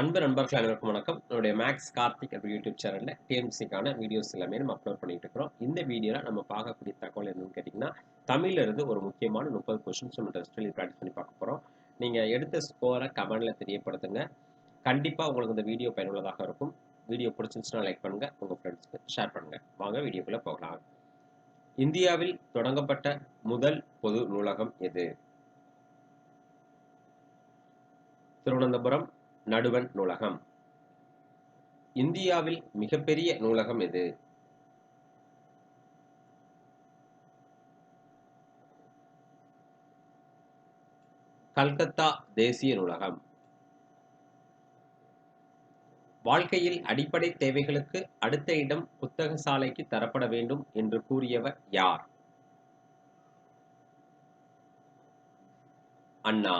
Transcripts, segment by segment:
அன்பு நண்பர்கள் அனைவருக்கும் வணக்கம். என்னுடைய மேக்ஸ் கார்த்திக் அப்படி யூடியூப் சேனல்ல டிஎன்பிசிக்கான வீடியோஸ் எல்லாமே நம்ம அப்லோட் பண்ணிட்டு இருக்கிறோம். இந்த வீடியோல நம்ம பார்க்கக்கூடிய தகவல் என்னன்னு கேட்டீங்கன்னா, தமிழ்ல இருந்து ஒரு முக்கியமான 30 கொஸ்டின்ஸ் நம்ம டெஸ்ட்ல பிராக்டிஸ் பண்ணி பார்க்க போறோம். நீங்க எடுத்த ஸ்கோரை கமெண்ட்ல தெரியப்படுத்துங்க. கண்டிப்பா உங்களுக்கு இந்த வீடியோ பயனுள்ளதாக இருக்கும். வீடியோ பிடிச்சிருந்துச்சுன்னா லைக் பண்ணுங்க, உங்க ஃப்ரெண்ட்ஸ்க்கு ஷேர் பண்ணுங்க. வாங்க வீடியோக்குள்ள போகலாம். இந்தியாவில் தொடங்கப்பட்ட முதல் பொது நூலகம் எது? திருவனந்தபுரம் நடுவண் நூலகம். இந்தியாவில் மிகப்பெரிய நூலகம் எது? கல்கத்தா தேசிய நூலகம். வாழ்க்கையில் அடிப்படை தேவைகளுக்கு அடுத்த இடம் புத்தக சாலைக்கு தரப்பட வேண்டும் என்று கூறியவர் யார்? அண்ணா.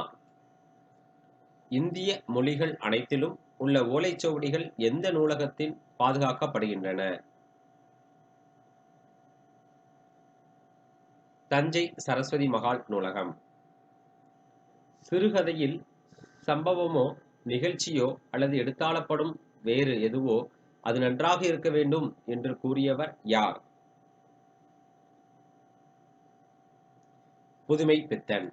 இந்திய மொழிகள் அனைத்திலும் உள்ள ஓலைச்சுவடிகள் எந்த நூலகத்தில் பாதுகாக்கப்படுகின்றன? தஞ்சை சரஸ்வதி மகால் நூலகம். சிறுகதையில் சம்பவமோ நிகழ்ச்சியோ அல்லது எடுத்தாளப்படும் வேறு எதுவோ அது நன்றாக இருக்க வேண்டும் என்று கூறியவர் யார்? புதுமை பித்தன்.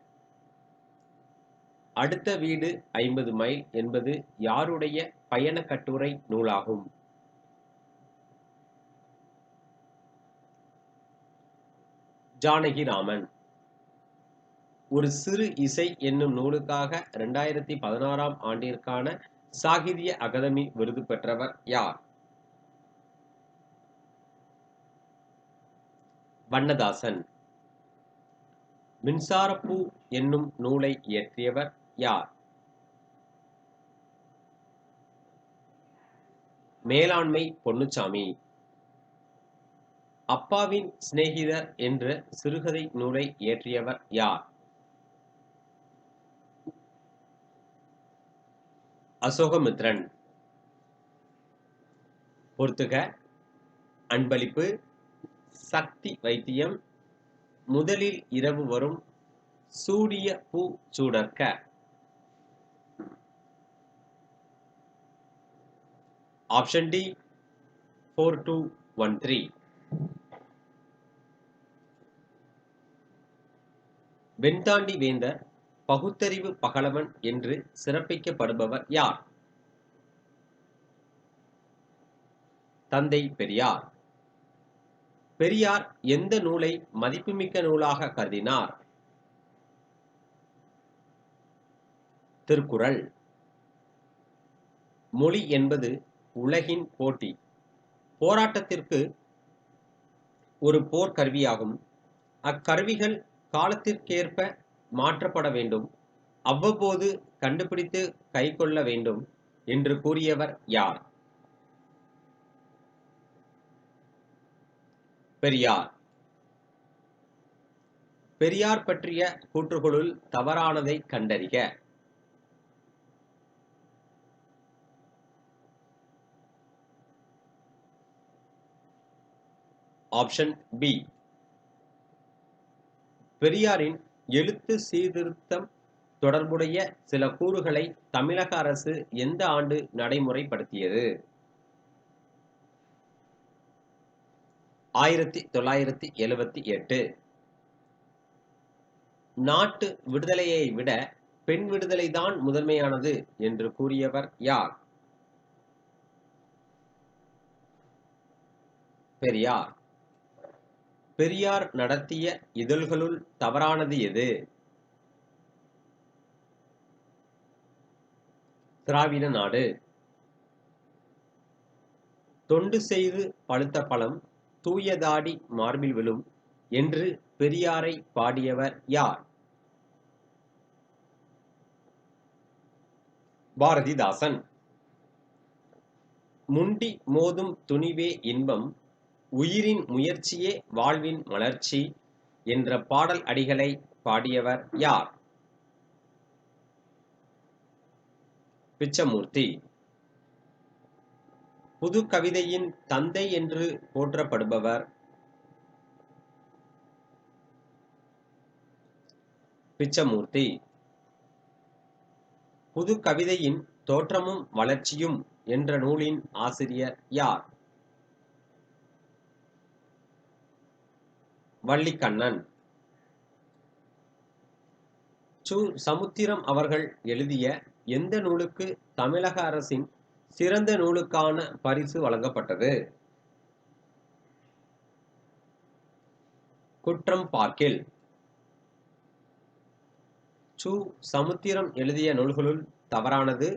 அடுத்த வீடு 50 மைல் என்பது யாருடைய பயண கட்டுரை நூலாகும்? ஜானகிராமன். ஒரு சிறு இசை என்னும் நூலுக்காக 2016ஆம் ஆண்டிற்கான சாகித்ய அகாதமி விருது பெற்றவர் யார்? வண்ணதாசன். மின்சாரப்பூ என்னும் நூலை இயற்றியவர் யார்? மேலாண்மை பொன்னுச்சாமி. அப்பாவின் சிநேகிதர் என்ற சிறுகதை நூலை இயற்றியவர் யார்? அசோகமித்ரன். பொறுத்துக. அன்பளிப்பு, சக்தி வைத்தியம், முதலில் இரவு வரும், சூடிய பூ சூடற்க. Option D 4213. வெண்தாண்டி வேந்தர், பகுத்தறிவு பகலவன் என்று சிறப்பிக்கப்படுபவர் யார்? தந்தை பெரியார். பெரியார் எந்த நூலை மதிப்புமிக்க நூலாக கருதினார்? திருக்குறள். மொழி என்பது உலகின் போட்டி போராட்டத்திற்கு ஒரு போர் கருவியாகும். அக்கருவிகள் காலத்திற்கேற்ப மாற்றப்பட வேண்டும், அவ்வப்போது கண்டுபிடித்து கைக்கொள்ள வேண்டும் என்று கூறியவர் யார்? பெரியார். பெரியார் பற்றிய கூற்றுகளுள் தவறானதை கண்டறிக. Option B. பெரியாரின் எழுத்து சீர்திருத்தம் தொடர்புடைய சில கூறுகளை தமிழக அரசு எந்த ஆண்டு நடைமுறைப்படுத்தியது? 1978. நாட்டு விடுதலையை விட பெண் விடுதலைதான் முதன்மையானது என்று கூறியவர் யார்? பெரியார். பெரியார் நடத்திய இதழ்களுள் தவறானது எது? திராவிட நாடு. தொண்டு செய்து பழுத்த பழம் தூய தாடி மார்பில் விழும் என்று பெரியாரை பாடியவர் யார்? பாரதிதாசன். முண்டி மோதும் துணிவே இன்பம், உயிரின் முயற்சியே வாழ்வின் மலர்ச்சி என்ற பாடல் அடிகளை பாடியவர் யார்? பிச்சமூர்த்தி. புது கவிதையின் தந்தை என்று போற்றப்படுபவர்? பிச்சமூர்த்தி. புது கவிதையின் தோற்றமும் வளர்ச்சியும் என்ற நூலின் ஆசிரியர் யார்? வள்ளிக்கண்ணன். சு. சமுத்திரம் அவர்கள் எழுதிய எந்த நூலுக்கு தமிழக அரசின் சிறந்த நூலுக்கான பரிசு வழங்கப்பட்டது? குற்றம் பார்க்கில். சு. சமுத்திரம் எழுதிய நூல்களுள் தவறானது.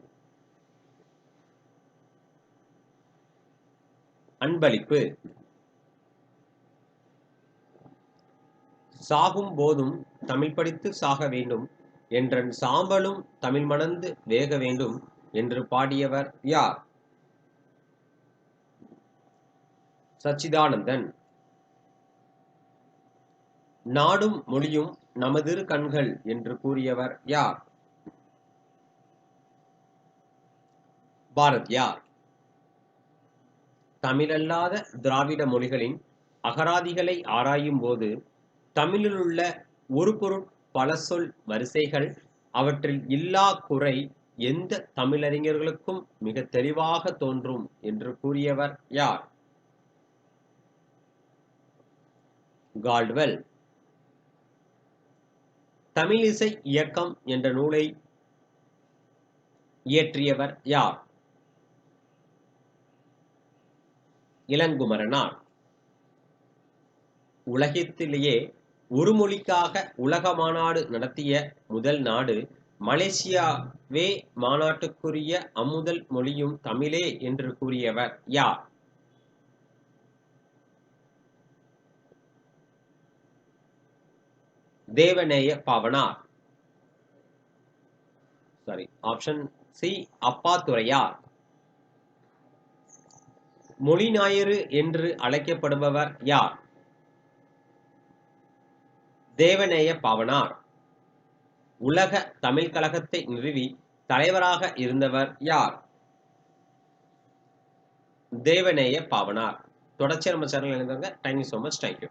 அன்பளிப்பு. சாகும் போதும் தமிழ் படித்து சாக வேண்டும் என்றன் சாம்பலும் தமிழ் மணந்து வேக வேண்டும் என்று பாடியவர் யார்? சச்சிதானந்தன். நாடும் மொழியும் நமதிரு கண்கள் என்று கூறியவர் யார்? பாரதியார். தமிழல்லாத திராவிட மொழிகளின் அகராதிகளை ஆராயும் போது தமிழிலுள்ள ஒரு பொருட் பல சொல் வரிசைகள் அவற்றில் இல்லா குறை எந்த தமிழறிஞர்களுக்கும் மிக தெளிவாக தோன்றும் என்று கூறியவர் யார்? கால்டுவெல். தமிழிசை இயக்கம் என்ற நூலை இயற்றியவர் யார்? இளங்குமரனார். உலகத்திலேயே ஒரு மொழிக்காக உலக மாநாடு நடத்திய முதல் நாடு மலேசியாவே. மாநாட்டுக்குரிய அம்முதல் மொழியும் தமிழே என்று கூறியவர் யார்? தேவநேய பாவனார். Option C Appadurayar. மொழி ஞாயிறு என்று அழைக்கப்படுபவர் யார்? தேவநேய பாவனார். உலக தமிழ் கழகத்தை நிறுவி தலைவராக இருந்தவர் யார்? தேவநேய பாவனார். தொடர்ச்சியா நம்ம சேனல் இணைந்தவங்க. Thank you so much. தேங்க்யூ.